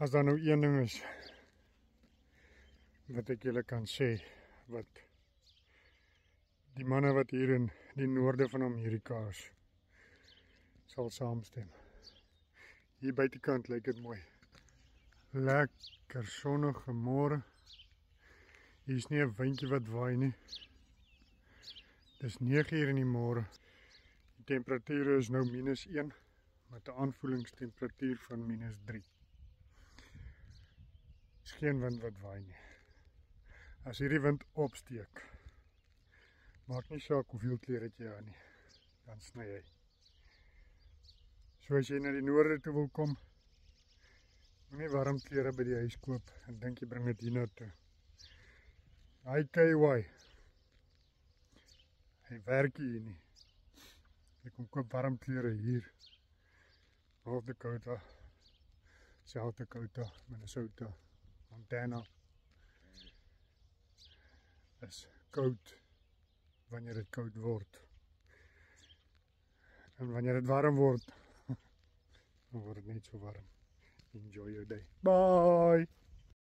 As daar nou een ding is wat ek julle kan sê, wat die manne wat hier in die noorde van Amerika is, sal saamstem. Hier buitekant lyk dit mooi. Lekker sonnige môre. Hier is nie 'n windjie wat waai nie. Dis 9 uur in die môre. Die temperatuur is nou -1 met 'n aanvoelingstemperatuur van -3. Is geen wind wat waai nie. As hierdie wind opsteek, maak nie saak hoeveel klere jy aan nie, dan sny hy. So as jy na die noorde toe wil kom, moenie warm klere by die huis koop en dink jy bring dit hiernatoe. Hy KY, hy werk hier nie. Jy kom koop warm klere hier. North Dakota, South Dakota, Minnesota, Montana. Is koud wanneer dit koud word. En wanneer dit warm word, dan word dit net so warm. Enjoy your day. Bye!